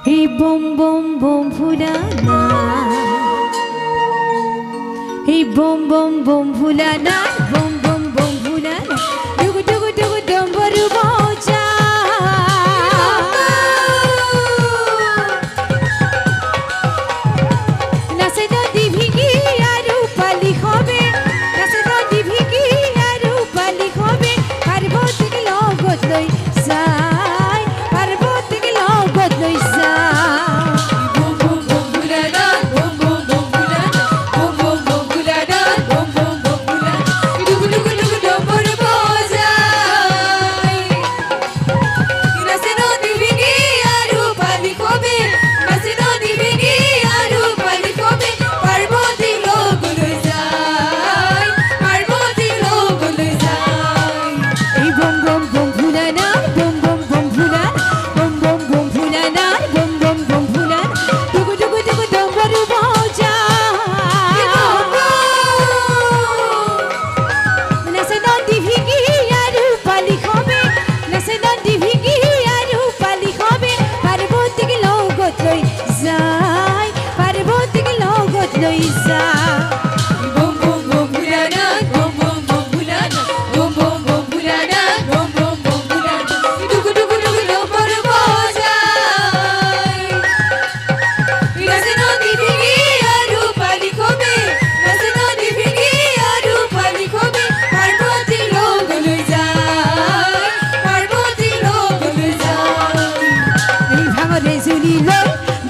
এই বম বম বম ভুলানা, এই বম বম বম ভুলানা, বম বম বম ভুলানা, ডুগু ডুগু ডুগু ডম্বরু বাজা। নাচে নদী ভিগি আরু পালি হবে, নাচে নদী ভিগি আরু পালি হবে, পার্বতীকে লগত লৈ যায়, পার্বতীকে লগত লৈ যায়।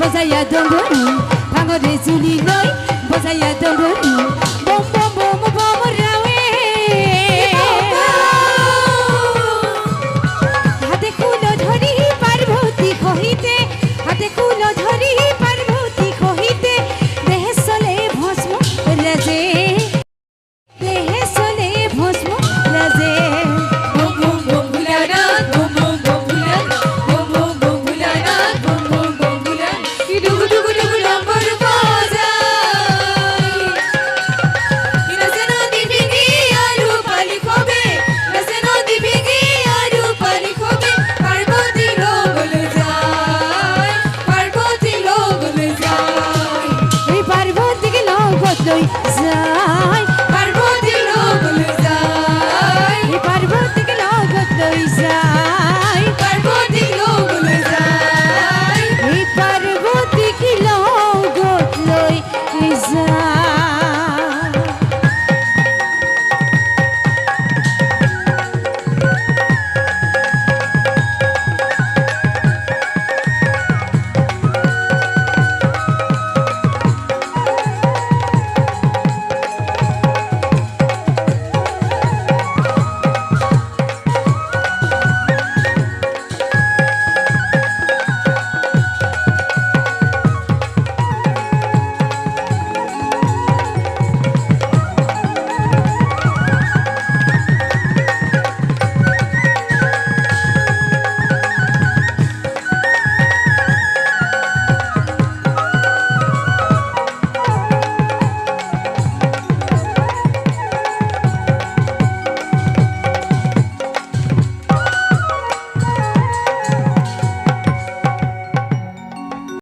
বজাইয়া ডম্বৰু, ভাঙৰে জুলি লৈ বজাইয়া ডম্বৰু, বম বম বম বম ৰাৱে। হাতে খোল ধৰি পাৰ্বতী সহিতে, হাতে